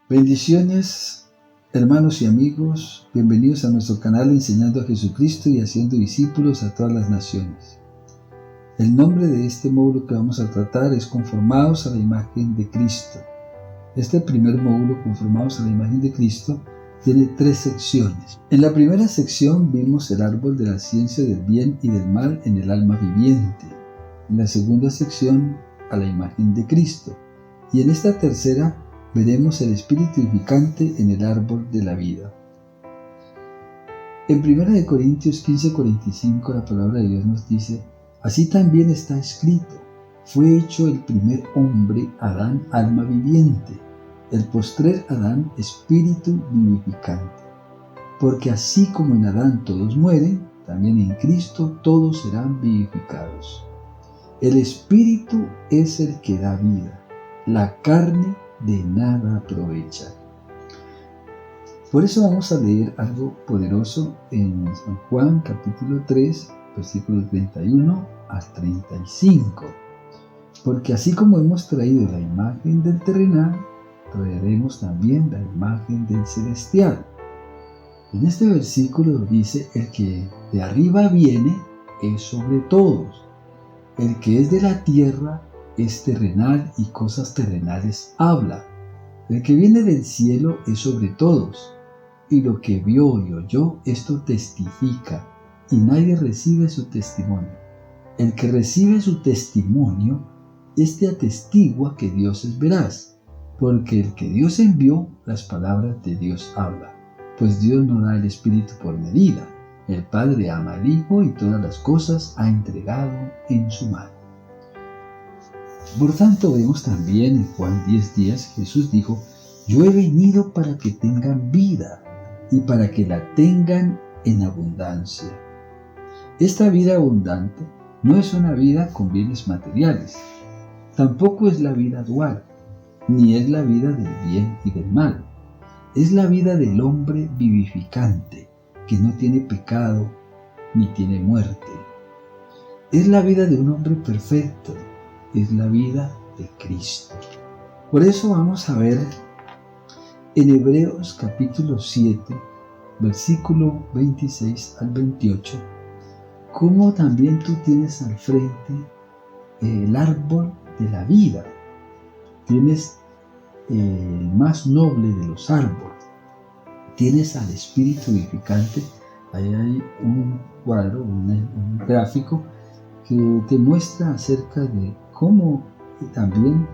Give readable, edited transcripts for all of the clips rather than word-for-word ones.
Bendiciones, hermanos y amigos, bienvenidos a nuestro canal Enseñando a Jesucristo y haciendo discípulos a todas las naciones. El nombre de este módulo que vamos a tratar es Conformados a la imagen de Cristo. Este primer módulo, Conformados a la imagen de Cristo, tiene 3 secciones. En la primera sección vimos el árbol de la ciencia del bien y del mal en el alma viviente. En la segunda sección, a la imagen de Cristo. Y en esta tercera veremos el espíritu edificante en el árbol de la vida. En 1 Corintios 15:45 la palabra de Dios nos dice: así también está escrito, fue hecho el primer hombre, Adán, alma viviente, el postrer Adán, espíritu vivificante. Porque así como en Adán todos mueren, también en Cristo todos serán vivificados. El espíritu es el que da vida, la carne de nada aprovecha. Por eso vamos a leer algo poderoso en San Juan capítulo 3, versículos 31 al 35. Porque así como hemos traído la imagen del terrenal, traeremos también la imagen del celestial. En este versículo dice: el que de arriba viene es sobre todos. El que es de la tierra es terrenal y cosas terrenales habla. El que viene del cielo es sobre todos. Y lo que vio y oyó, esto testifica, y nadie recibe su testimonio. El que recibe su testimonio, este atestigua que Dios es veraz, porque el que Dios envió, las palabras de Dios habla. Pues Dios no da el Espíritu por medida. El Padre ama al Hijo y todas las cosas ha entregado en su mano. Por tanto, vemos también en Juan 10:10, Jesús dijo: yo he venido para que tengan vida y para que la tengan en abundancia. Esta vida abundante no es una vida con bienes materiales, tampoco es la vida dual, ni es la vida del bien y del mal. Es la vida del hombre vivificante, que no tiene pecado ni tiene muerte. Es la vida de un hombre perfecto, es la vida de Cristo. Por eso vamos a ver en Hebreos capítulo 7, versículo 26 al 28, cómo también tú tienes al frente el árbol de la vida. Tienes el más noble de los árboles. Tienes al espíritu vivificante. Ahí hay un cuadro, un gráfico que te muestra acerca de cómo también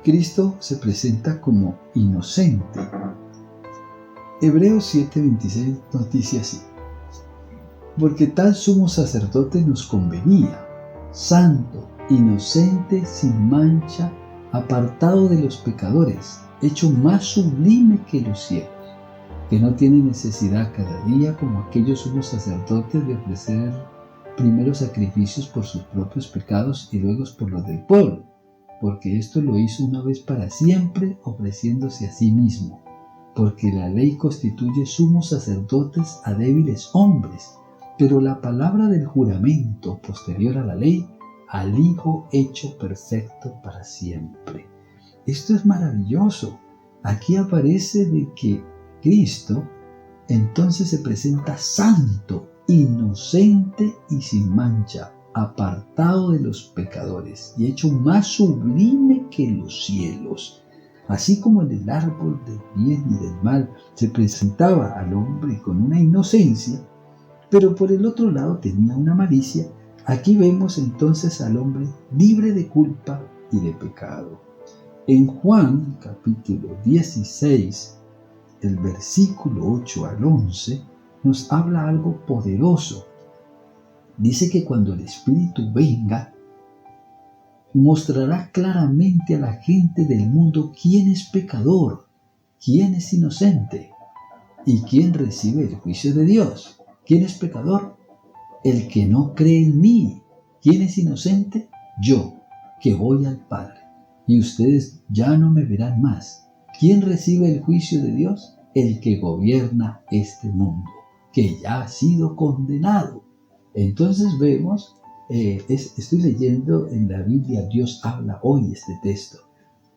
Cristo se presenta como inocente. Hebreos 7:26 nos dice así: porque tal sumo sacerdote nos convenía, santo, inocente, sin mancha, apartado de los pecadores, hecho más sublime que los cielos, que no tiene necesidad cada día, como aquellos sumos sacerdotes, de ofrecer primero sacrificios por sus propios pecados y luego por los del pueblo, porque esto lo hizo una vez para siempre, ofreciéndose a sí mismo, porque la ley constituye sumos sacerdotes a débiles hombres, pero la palabra del juramento posterior a la ley, al Hijo hecho perfecto para siempre. Esto es maravilloso. Aquí aparece de que Cristo entonces se presenta santo, inocente y sin mancha, apartado de los pecadores y hecho más sublime que los cielos. Así como en el árbol del bien y del mal se presentaba al hombre con una inocencia, pero por el otro lado tenía una malicia, aquí vemos entonces al hombre libre de culpa y de pecado. En Juan capítulo 16, el versículo 8 al 11, nos habla algo poderoso. Dice que cuando el Espíritu venga, mostrará claramente a la gente del mundo quién es pecador, quién es inocente y quién recibe el juicio de Dios. ¿Quién es pecador? El que no cree en mí. ¿Quién es inocente? Yo, que voy al Padre, y ustedes ya no me verán más. ¿Quién recibe el juicio de Dios? El que gobierna este mundo, que ya ha sido condenado. Entonces vemos, estoy leyendo en la Biblia, Dios habla hoy este texto.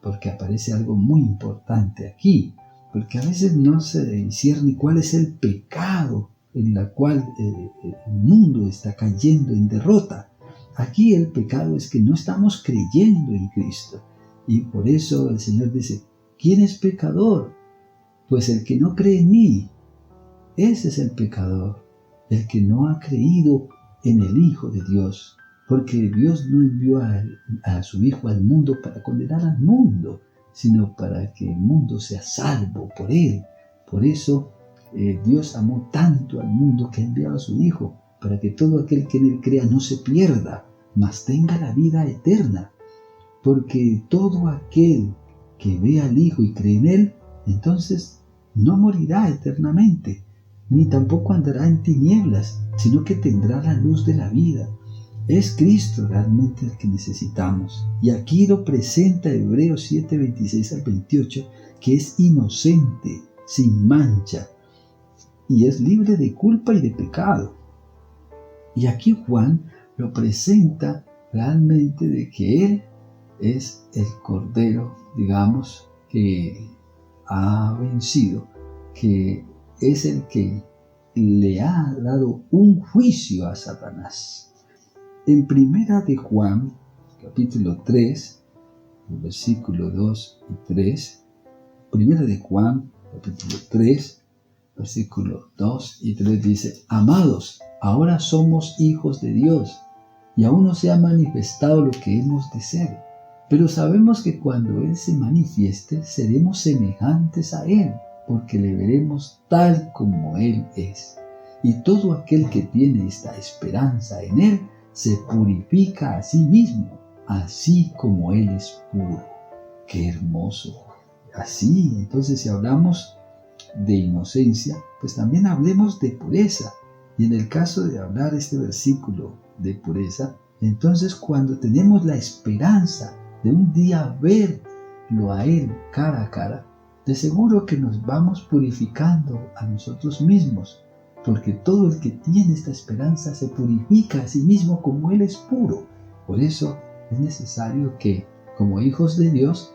porque aparece algo muy importante aquí, porque a veces no se discierne cuál es el pecado en la cual el mundo está cayendo en derrota. Aquí el pecado es que no estamos creyendo en Cristo, y por eso el Señor dice, ¿quién es pecador? Pues el que no cree en mí, ese es el pecador, el que no ha creído en el Hijo de Dios, porque Dios no envió a su Hijo al mundo para condenar al mundo, sino para que el mundo sea salvo por Él. Por eso Dios amó tanto al mundo que ha enviado a su Hijo, para que todo aquel que en Él crea no se pierda, mas tenga la vida eterna. Porque todo aquel que ve al Hijo y cree en Él, entonces no morirá eternamente, ni tampoco andará en tinieblas, sino que tendrá la luz de la vida. Es Cristo realmente el que necesitamos. Y aquí lo presenta Hebreos 7, 26 al 28, que es inocente, sin mancha, y es libre de culpa y de pecado. Y aquí Juan lo presenta realmente de que Él es el Cordero, digamos, que ha vencido, que es el que le ha dado un juicio a Satanás. En Primera de Juan, capítulo 3, versículo 2 y 3, Primera de Juan, capítulo 3, versículo 2 y 3 dice, amados, ahora somos hijos de Dios, y aún no se ha manifestado lo que hemos de ser. Pero sabemos que cuando Él se manifieste, seremos semejantes a Él, porque le veremos tal como Él es. Y todo aquel que tiene esta esperanza en Él, se purifica a sí mismo, así como Él es puro. ¡Qué hermoso! Así, entonces, si hablamos de inocencia, pues también hablemos de pureza. Y en el caso de hablar este versículo de pureza, entonces cuando tenemos la esperanza de un día verlo a Él cara a cara, de seguro que nos vamos purificando a nosotros mismos, porque todo el que tiene esta esperanza se purifica a sí mismo como Él es puro. Por eso es necesario que, como hijos de Dios,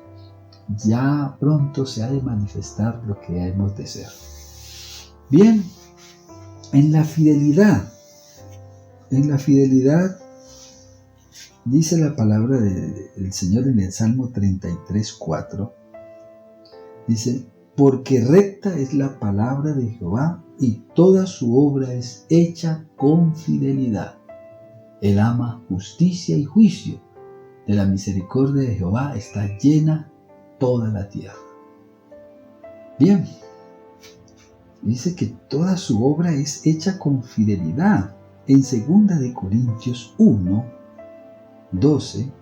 ya pronto se ha de manifestar lo que hemos de ser. Bien, en la fidelidad dice la palabra del Señor en el Salmo 33:4, dice, porque recta es la palabra de Jehová y toda su obra es hecha con fidelidad. Él ama justicia y juicio. De la misericordia de Jehová está llena toda la tierra. Bien, dice que toda su obra es hecha con fidelidad. En 2 de Corintios 1, 12,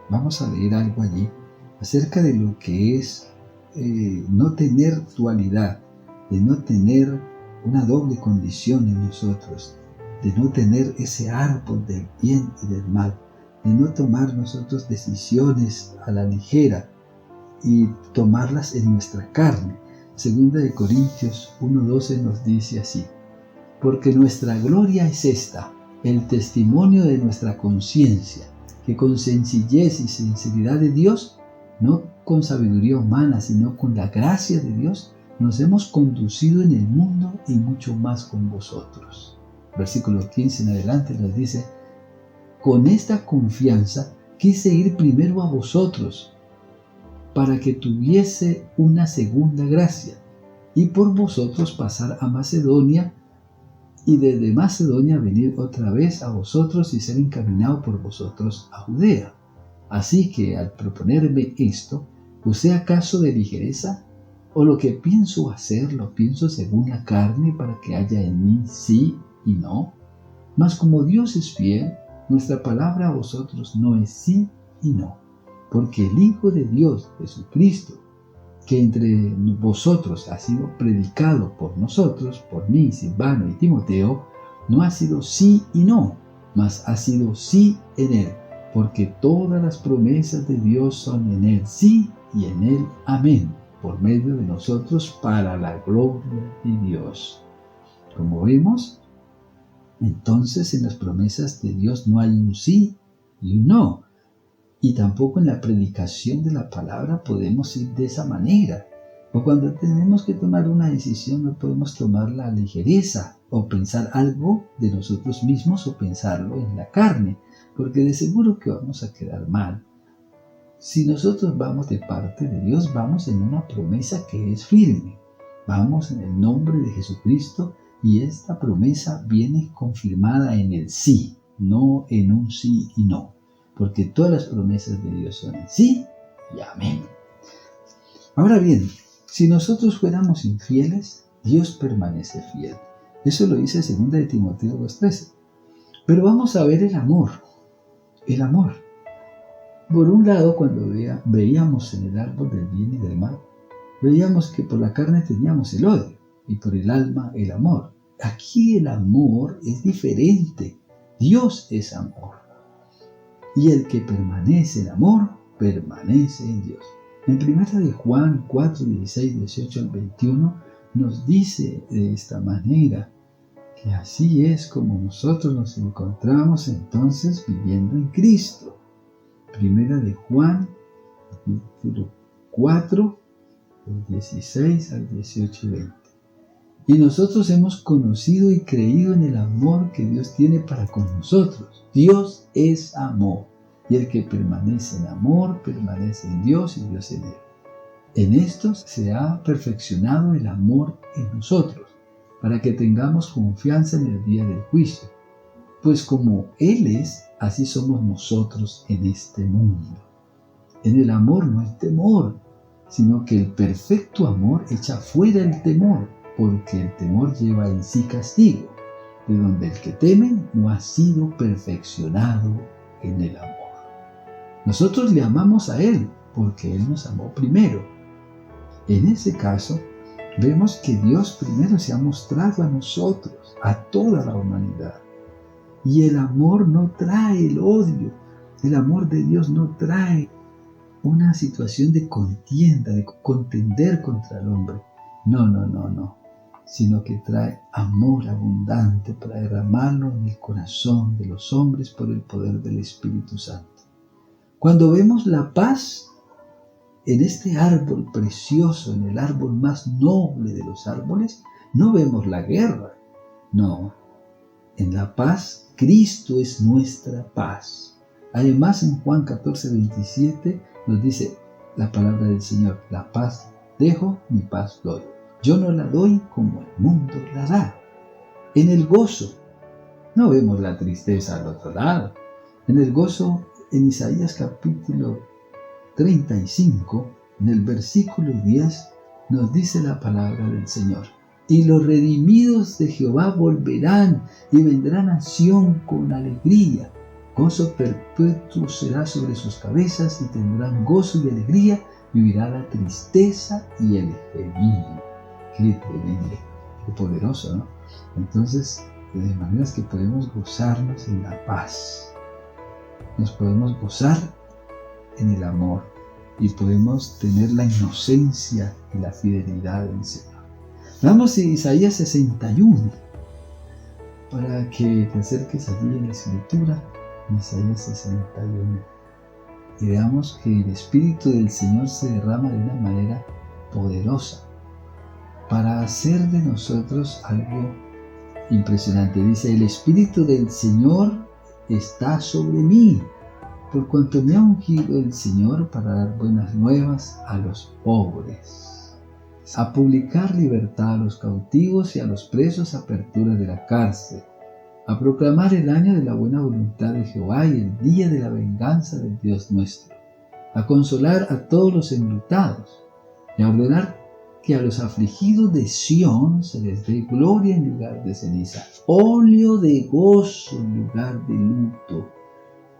vamos a leer algo allí acerca de lo que es no tener dualidad, de no tener una doble condición en nosotros, de no tener ese árbol del bien y del mal, de no tomar nosotros decisiones a la ligera y tomarlas en nuestra carne. 2 de Corintios 1:12 nos dice así, porque nuestra gloria es esta, el testimonio de nuestra conciencia, que con sencillez y sinceridad de Dios, no con sabiduría humana, sino con la gracia de Dios, nos hemos conducido en el mundo y mucho más con vosotros. Versículo 15 en adelante nos dice, con esta confianza quise ir primero a vosotros, para que tuviese una segunda gracia, y por vosotros pasar a Macedonia, y desde Macedonia venir otra vez a vosotros y ser encaminado por vosotros a Judea. Así que al proponerme esto, ¿usé acaso de ligereza? ¿O lo que pienso hacer lo pienso según la carne para que haya en mí sí y no? Mas como Dios es fiel, nuestra palabra a vosotros no es sí y no. Porque el Hijo de Dios, Jesucristo, que entre vosotros ha sido predicado por nosotros, por mí, Silvano y Timoteo, no ha sido sí y no, mas ha sido sí en Él, porque todas las promesas de Dios son en Él sí y en Él amén, por medio de nosotros para la gloria de Dios. Como vemos, entonces en las promesas de Dios no hay un sí y un no. Y tampoco en la predicación de la palabra podemos ir de esa manera. O cuando tenemos que tomar una decisión no podemos tomarla a ligereza o pensar algo de nosotros mismos o pensarlo en la carne, porque de seguro que vamos a quedar mal. Si nosotros vamos de parte de Dios, vamos en una promesa que es firme. Vamos en el nombre de Jesucristo y esta promesa viene confirmada en el sí, no en un sí y no. Porque todas las promesas de Dios son en sí y amén. Ahora bien, si nosotros fuéramos infieles, Dios permanece fiel. Eso lo dice 2 de Timoteo 2:13. Pero vamos a ver el amor. El amor. Por un lado, cuando veíamos en el árbol del bien y del mal, veíamos que por la carne teníamos el odio y por el alma el amor. Aquí el amor es diferente. Dios es amor. Y el que permanece en amor, permanece en Dios. En 1 de Juan 4, 16, 18 al 21 nos dice de esta manera que así es como nosotros nos encontramos entonces viviendo en Cristo. 1 de Juan, capítulo 4, del 16 al 18 y 20. Y nosotros hemos conocido y creído en el amor que Dios tiene para con nosotros. Dios es amor, y el que permanece en amor, permanece en Dios y Dios en él. En esto se ha perfeccionado el amor en nosotros, para que tengamos confianza en el día del juicio. Pues como Él es, así somos nosotros en este mundo. En el amor no hay temor, sino que el perfecto amor echa fuera el temor, porque el temor lleva en sí castigo, de donde el que teme no ha sido perfeccionado en el amor. Nosotros le amamos a Él, porque Él nos amó primero. En ese caso, vemos que Dios primero se ha mostrado a nosotros, a toda la humanidad. Y el amor no trae el odio. El amor de Dios no trae una situación de contienda, de contender contra el hombre. No. Sino que trae amor abundante para derramarlo en el corazón de los hombres por el poder del Espíritu Santo. Cuando vemos la paz en este árbol precioso, en el árbol más noble de los árboles, no vemos la guerra. No. En la paz, Cristo es nuestra paz. Además, en Juan 14:27 nos dice la palabra del Señor: la paz dejo, mi paz doy. Yo no la doy como el mundo la da. En el gozo, no vemos la tristeza al otro lado. En el gozo, en Isaías capítulo 35, en el versículo 10, nos dice la palabra del Señor: y los redimidos de Jehová volverán y vendrán a Sión con alegría. Gozo perpetuo será sobre sus cabezas y tendrán gozo y alegría, vivirá la tristeza y el gemido. Qué tremendo, qué poderoso, ¿no? Entonces, de maneras que podemos gozarnos en la paz. Nos podemos gozar en el amor y podemos tener la inocencia y la fidelidad del Señor. Vamos a Isaías 61 para que te acerques allí en la escritura, en Isaías 61, y veamos que el Espíritu del Señor se derrama de una manera poderosa para hacer de nosotros algo impresionante. Dice: el Espíritu del Señor está sobre mí, por cuanto me ha ungido el Señor para dar buenas nuevas a los pobres, a publicar libertad a los cautivos y a los presos apertura de la cárcel, a proclamar el año de la buena voluntad de Jehová y el día de la venganza del Dios nuestro, a consolar a todos los enlutados y a ordenar que a los afligidos de Sión se les dé gloria en lugar de ceniza, óleo de gozo en lugar de luto,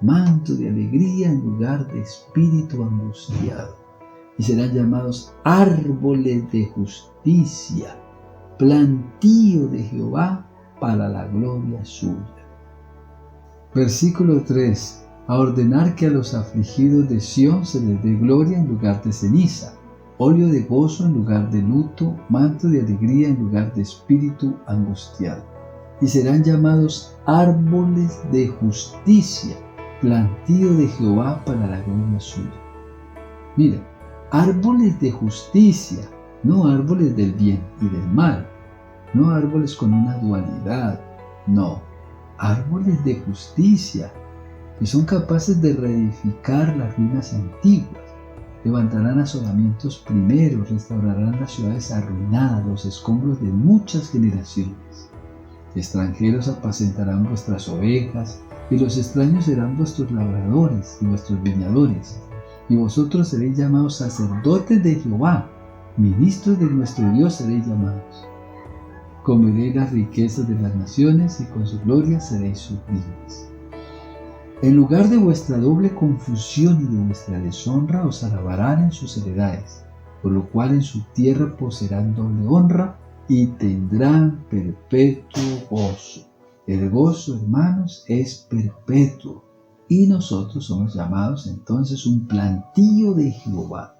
manto de alegría en lugar de espíritu angustiado. Y serán llamados árboles de justicia, plantío de Jehová para la gloria suya. Versículo 3. A ordenar que a los afligidos de Sión se les dé gloria en lugar de ceniza, óleo de gozo en lugar de luto, manto de alegría en lugar de espíritu angustiado. Y serán llamados árboles de justicia, plantío de Jehová para la gloria suya. Mira, árboles de justicia, no árboles del bien y del mal, no árboles con una dualidad, no, árboles de justicia, que son capaces de reedificar las ruinas antiguas, levantarán asolamientos primeros, restaurarán las ciudades arruinadas, los escombros de muchas generaciones. Extranjeros apacentarán vuestras ovejas, y los extraños serán vuestros labradores y vuestros viñadores, y vosotros seréis llamados sacerdotes de Jehová, ministros de nuestro Dios seréis llamados. Comeréis las riquezas de las naciones, y con su gloria seréis sublimes. En lugar de vuestra doble confusión y de vuestra deshonra os alabarán en sus heredades, por lo cual en su tierra poseerán doble honra y tendrán perpetuo gozo. El gozo, hermanos, es perpetuo, y nosotros somos llamados entonces un plantío de Jehová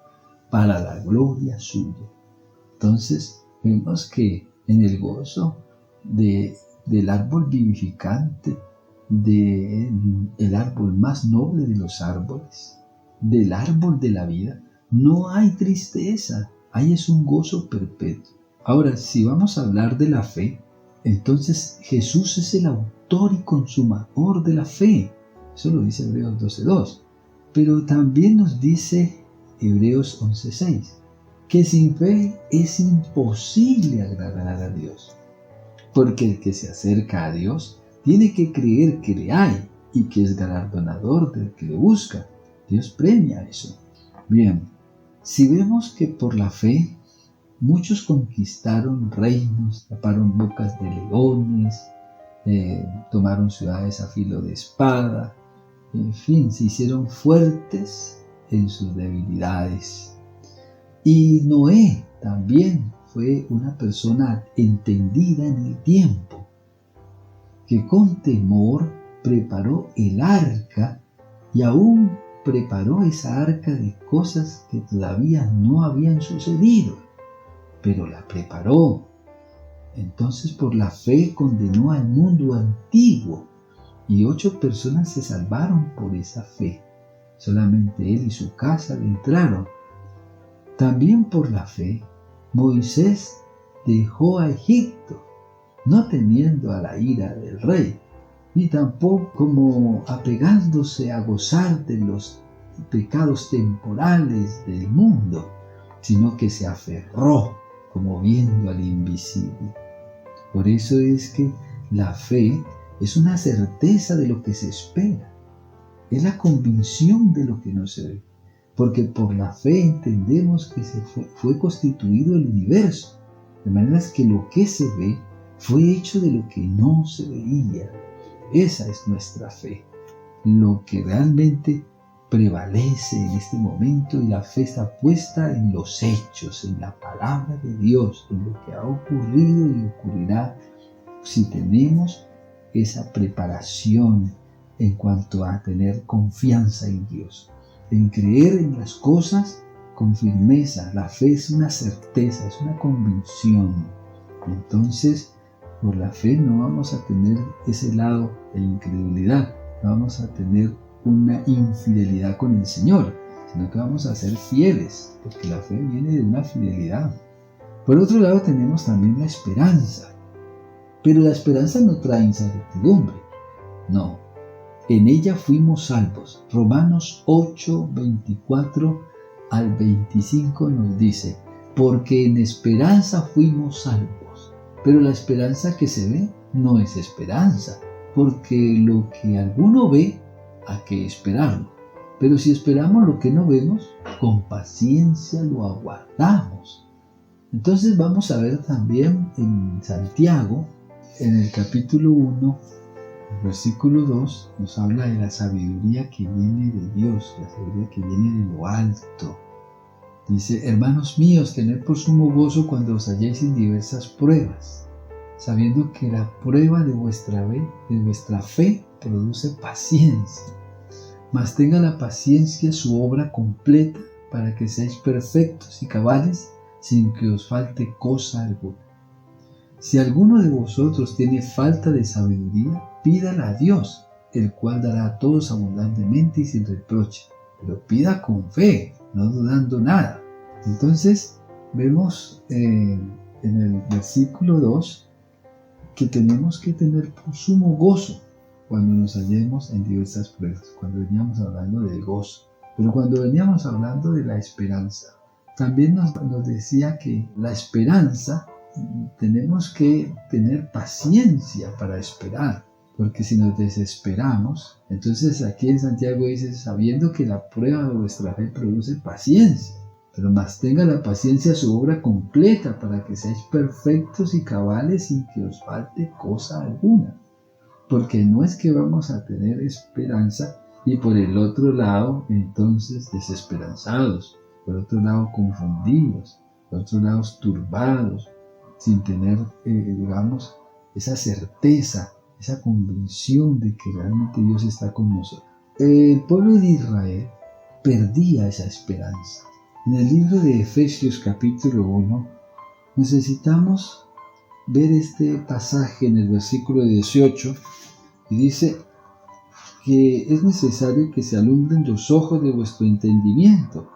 para la gloria suya. Entonces vemos que en el gozo del árbol vivificante, del árbol más noble de los árboles, del árbol de la vida, no hay tristeza, ahí es un gozo perpetuo. Ahora, si vamos a hablar de la fe, entonces Jesús es el autor y consumador de la fe. Eso lo dice Hebreos 12:2. Pero también nos dice Hebreos 11:6, que sin fe es imposible agradar a Dios. Porque el que se acerca a Dios tiene que creer que le hay y que es galardonador del que le busca. Dios premia eso. Bien, si vemos que por la fe muchos conquistaron reinos, taparon bocas de leones, tomaron ciudades a filo de espada, en fin, se hicieron fuertes en sus debilidades. Y Noé también fue una persona entendida en el tiempo, que con temor preparó el arca y aún preparó esa arca de cosas que todavía no habían sucedido, pero la preparó. Entonces por la fe condenó al mundo antiguo y 8 personas se salvaron por esa fe. Solamente él y su casa le entraron. También por la fe Moisés dejó a Egipto, no temiendo a la ira del rey, ni tampoco como apegándose a gozar de los pecados temporales del mundo, sino que se aferró como viendo al invisible. Por eso es que la fe es una certeza de lo que se espera, es la convicción de lo que no se ve, porque por la fe entendemos que fue constituido el universo, de manera que lo que se ve fue hecho de lo que no se veía. Esa es nuestra fe, lo que realmente prevalece en este momento, y la fe está puesta en los hechos, en la palabra de Dios, en lo que ha ocurrido y ocurrirá si tenemos esa preparación en cuanto a tener confianza en Dios, en creer en las cosas con firmeza. La fe es una certeza, es una convicción. Entonces, por la fe no vamos a tener ese lado de incredulidad, no vamos a tener una infidelidad con el Señor, sino que vamos a ser fieles, porque la fe viene de una fidelidad. Por otro lado tenemos también la esperanza, pero la esperanza no trae incertidumbre, no, en ella fuimos salvos. Romanos 8, 24 al 25 nos dice, porque en esperanza fuimos salvos, pero la esperanza que se ve no es esperanza, porque lo que alguno ve, hay que esperarlo. Pero si esperamos lo que no vemos, con paciencia lo aguardamos. Entonces vamos a ver también en Santiago, en el capítulo 1, el versículo 2, nos habla de la sabiduría que viene de Dios, la sabiduría que viene de lo alto. Dice, hermanos míos, tened por sumo gozo cuando os halléis en diversas pruebas, sabiendo que la prueba de vuestra fe produce paciencia. Mas tenga la paciencia su obra completa, para que seáis perfectos y cabales, sin que os falte cosa alguna. Si alguno de vosotros tiene falta de sabiduría, pídala a Dios, el cual dará a todos abundantemente y sin reproche. Pero pida con fe, no dudando nada. Entonces, vemos en el versículo 2 que tenemos que tener por sumo gozo cuando nos hallemos en diversas pruebas, cuando veníamos hablando del gozo. Pero cuando veníamos hablando de la esperanza, también nos decía que la esperanza tenemos que tener paciencia para esperar, porque si nos desesperamos, entonces aquí en Santiago dice, sabiendo que la prueba de vuestra fe produce paciencia, pero más tenga la paciencia su obra completa para que seáis perfectos y cabales sin que os falte cosa alguna. Porque no es que vamos a tener esperanza y por el otro lado entonces desesperanzados, por otro lado confundidos, por otro lado turbados, sin tener, digamos, esa certeza, esa convicción de que realmente Dios está con nosotros. El pueblo de Israel perdía esa esperanza. En el libro de Efesios capítulo 1 necesitamos ver este pasaje en el versículo 18 y dice que es necesario que se alumbren los ojos de vuestro entendimiento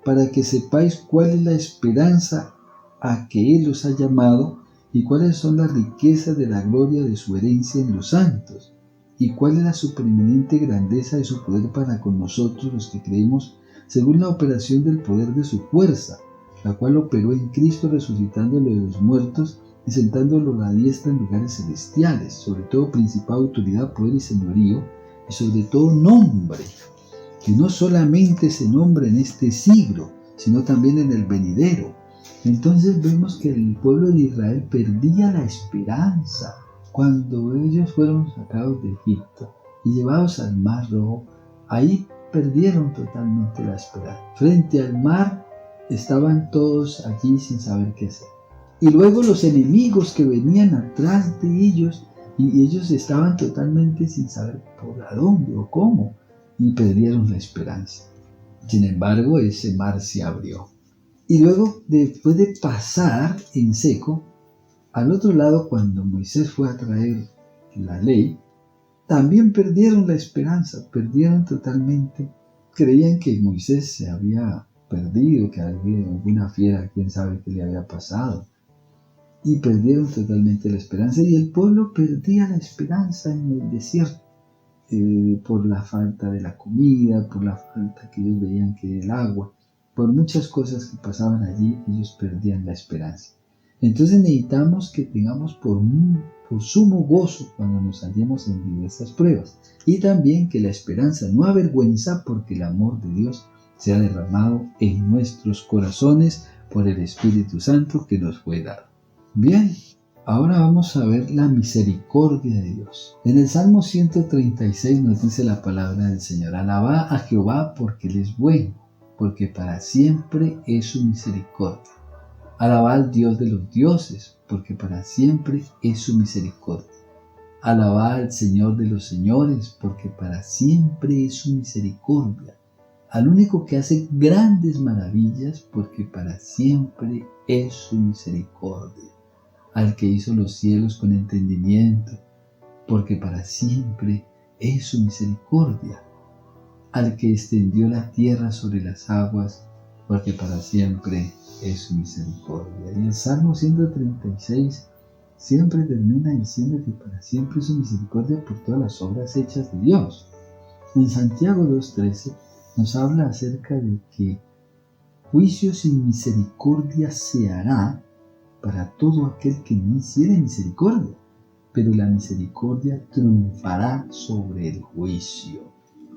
para que sepáis cuál es la esperanza a que Él os ha llamado y cuáles son las riquezas de la gloria de su herencia en los santos y cuál es la supereminente grandeza de su poder para con nosotros los que creemos según la operación del poder de su fuerza, la cual operó en Cristo resucitándolo de los muertos y sentándolo a la diestra en lugares celestiales, sobre todo principado, autoridad, poder y señorío, y sobre todo nombre, que no solamente se nombra en este siglo, sino también en el venidero. Entonces vemos que el pueblo de Israel perdía la esperanza cuando ellos fueron sacados de Egipto y llevados al Mar Rojo. Ahí perdieron totalmente la esperanza. Frente al mar estaban todos allí sin saber qué hacer. Y luego los enemigos que venían atrás de ellos, y ellos estaban totalmente sin saber por a dónde o cómo, y perdieron la esperanza. Sin embargo, ese mar se abrió. Y luego, después de pasar en seco, al otro lado, cuando Moisés fue a traer la ley, también perdieron la esperanza, perdieron totalmente. Creían que Moisés se había perdido, que había alguna fiera, quién sabe qué le había pasado. Y perdieron totalmente la esperanza. Y el pueblo perdía la esperanza en el desierto, por la falta de la comida, por la falta que ellos veían que del agua, por muchas cosas que pasaban allí, ellos perdían la esperanza. Entonces necesitamos que tengamos por sumo gozo cuando nos hallemos en diversas pruebas, y también que la esperanza no avergüenza, porque el amor de Dios se ha derramado en nuestros corazones por el Espíritu Santo que nos fue dado. Bien, ahora vamos a ver la misericordia de Dios. En el Salmo 136 nos dice la palabra del Señor: alabad a Jehová porque Él es bueno, porque para siempre es su misericordia. Alabad al Dios de los dioses, porque para siempre es su misericordia. Alabad al Señor de los señores, porque para siempre es su misericordia. Al único que hace grandes maravillas, porque para siempre es su misericordia. Al que hizo los cielos con entendimiento, porque para siempre es su misericordia. Al que extendió la tierra sobre las aguas, porque para siempre es su misericordia. Y el Salmo 136 siempre termina diciendo que para siempre es su misericordia por todas las obras hechas de Dios. En Santiago 2:13 nos habla acerca de que juicio sin misericordia se hará para todo aquel que no hiciere misericordia, pero la misericordia triunfará sobre el juicio.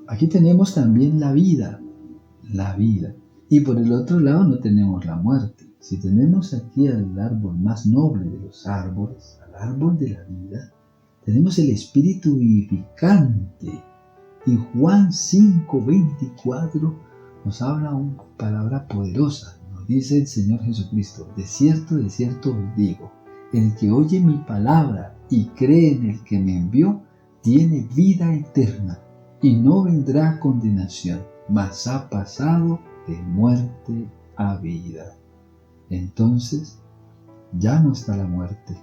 Aquí tenemos también la vida, y por el otro lado no tenemos la muerte. Si tenemos aquí al árbol más noble de los árboles, al árbol de la vida, tenemos el Espíritu vivificante. Y Juan 5:24 nos habla una palabra poderosa. Dice el Señor Jesucristo: de cierto os digo, el que oye mi palabra y cree en el que me envió, tiene vida eterna, y no vendrá a condenación, mas ha pasado de muerte a vida. Entonces, ya no está la muerte,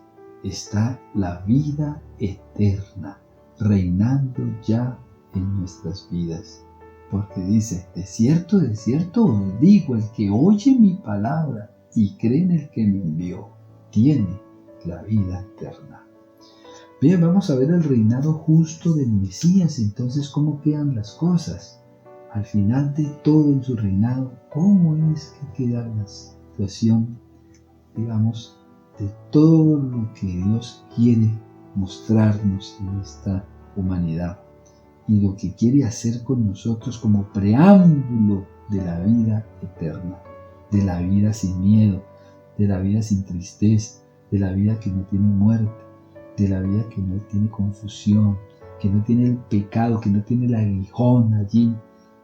está la vida eterna. reinando ya en nuestras vidas. Porque dice, de cierto os digo, el que oye mi palabra y cree en el que me envió, tiene la vida eterna. Bien, vamos a ver el reinado justo del Mesías. Entonces, ¿cómo quedan las cosas? Al final de todo en su reinado, ¿cómo es que queda la situación, digamos, de todo lo que Dios quiere mostrarnos en esta humanidad y lo que quiere hacer con nosotros como preámbulo de la vida eterna, de la vida sin miedo, de la vida sin tristeza, de la vida que no tiene muerte, de la vida que no tiene confusión, que no tiene el pecado, que no tiene el aguijón allí,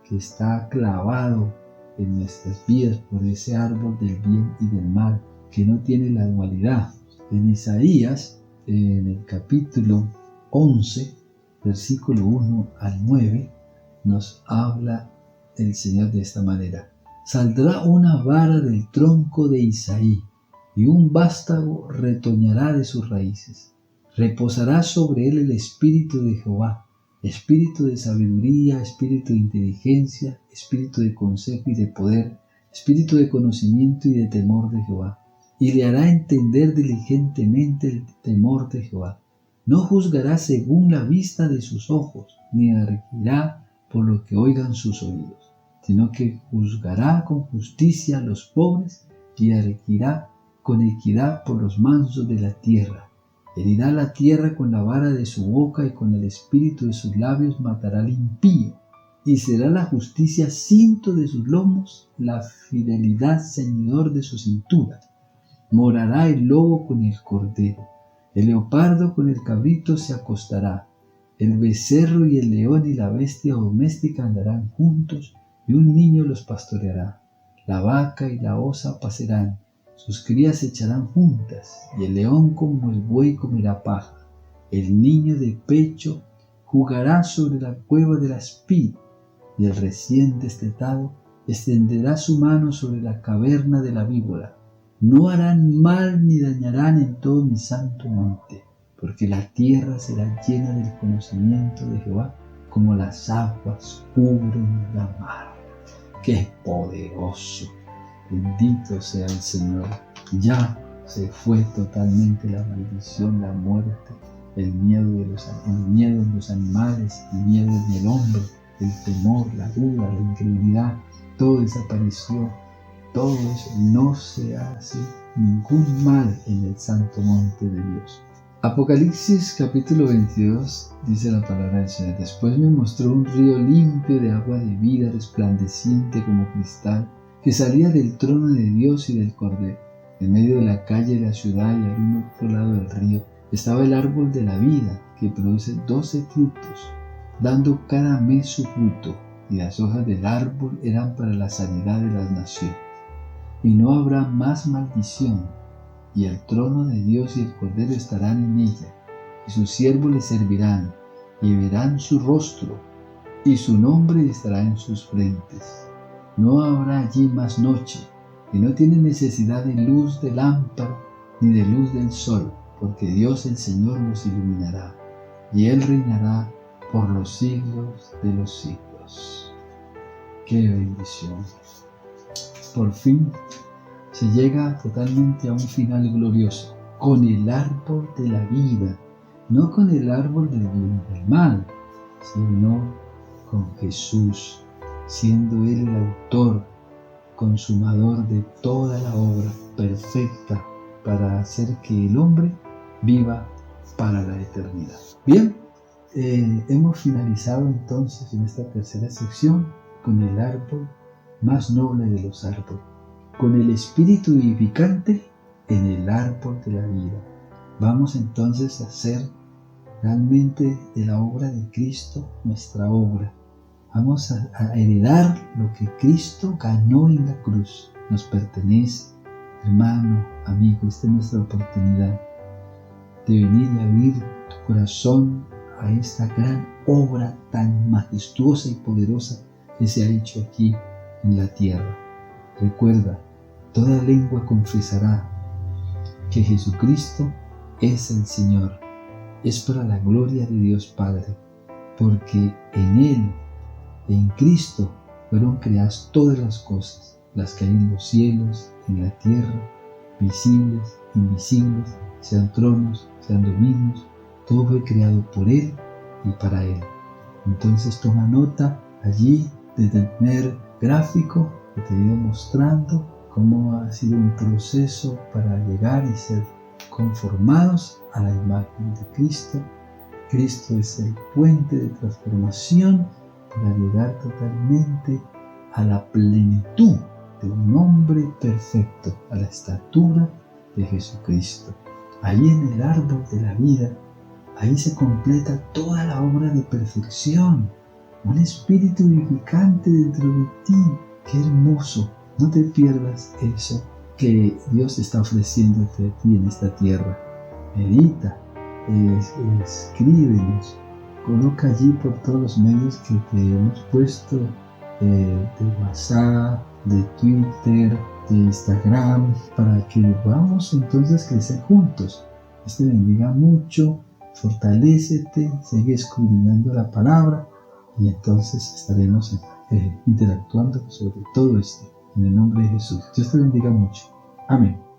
que está clavado en nuestras vidas por ese árbol del bien y del mal, que no tiene la dualidad. En Isaías, en el capítulo 11, versículo 1 al 9, nos habla el Señor de esta manera. Saldrá una vara del tronco de Isaí, y un vástago retoñará de sus raíces. Reposará sobre él el espíritu de Jehová, espíritu de sabiduría, espíritu de inteligencia, espíritu de consejo y de poder, espíritu de conocimiento y de temor de Jehová. Y le hará entender diligentemente el temor de Jehová. No juzgará según la vista de sus ojos, ni arrequirá por lo que oigan sus oídos, sino que juzgará con justicia a los pobres y arrequirá con equidad por los mansos de la tierra. Herirá la tierra con la vara de su boca y con el espíritu de sus labios matará al impío. Y será la justicia cinto de sus lomos, la fidelidad ceñidor de su cintura. Morará el lobo con el cordero, el leopardo con el cabrito se acostará. El becerro y el león y la bestia doméstica andarán juntos, y un niño los pastoreará. La vaca y la osa pasarán, sus crías se echarán juntas, y el león como el buey comerá paja. El niño de pecho jugará sobre la cueva de la espina, y el recién destetado extenderá su mano sobre la caverna de la víbora. No harán mal ni dañarán en todo mi santo monte, porque la tierra será llena del conocimiento de Jehová, como las aguas cubren la mar. ¡Qué poderoso! Bendito sea el Señor. Ya se fue totalmente la maldición, la muerte, el miedo en los animales, el miedo en el hombre, el temor, la duda, la incredulidad. Todo desapareció. Todo eso, no se hace ningún mal en el santo monte de Dios. Apocalipsis capítulo 22 dice la palabra del Señor. Después me mostró un río limpio de agua de vida, resplandeciente como cristal, que salía del trono de Dios y del Cordero. En medio de la calle de la ciudad y al otro lado del río estaba el árbol de la vida, que produce 12 frutos, dando cada mes su fruto, y las hojas del árbol eran para la sanidad de las naciones. Y no habrá más maldición, y el trono de Dios y el Cordero estarán en ella, y sus siervos le servirán, y verán su rostro, y su nombre estará en sus frentes. No habrá allí más noche, y no tiene necesidad de luz de lámpara, ni de luz del sol, porque Dios el Señor los iluminará, y Él reinará por los siglos de los siglos. ¡Qué bendición! Por fin se llega totalmente a un final glorioso, con el árbol de la vida, no con el árbol del bien y del mal, sino con Jesús, siendo Él el autor, consumador de toda la obra perfecta para hacer que el hombre viva para la eternidad. Bien, hemos finalizado entonces en esta tercera sección con el árbol más noble de los árboles, con el espíritu vivificante en el árbol de la vida. Vamos entonces a hacer realmente de la obra de Cristo nuestra obra. Vamos a heredar lo que Cristo ganó en la cruz. Nos pertenece, hermano, amigo. Esta es nuestra oportunidad de venir y abrir tu corazón a esta gran obra tan majestuosa y poderosa que se ha hecho aquí en la tierra. Recuerda, toda lengua confesará que Jesucristo es el Señor, es para la gloria de Dios Padre, porque en Él, en Cristo, fueron creadas todas las cosas, las que hay en los cielos, en la tierra, visibles, invisibles, sean tronos, sean dominios, todo fue creado por Él y para Él. Entonces toma nota allí desde el primer gráfico que te he ido mostrando cómo ha sido un proceso para llegar y ser conformados a la imagen de Cristo. Cristo es el puente de transformación para llegar totalmente a la plenitud de un hombre perfecto, a la estatura de Jesucristo. Ahí en el árbol de la vida, ahí se completa toda la obra de perfección. Un espíritu vivificante dentro de ti. ¡Qué hermoso! No te pierdas eso que Dios está ofreciéndote a ti en esta tierra. Medita, escríbenos, coloca allí por todos los medios que te hemos puesto, de WhatsApp, de Twitter, de Instagram, para que podamos entonces crecer juntos. Dios te bendiga mucho, fortalécete, sigue escudriñando la palabra y entonces estaremos interactuando sobre todo esto. En el nombre de Jesús. Dios te bendiga mucho. Amén.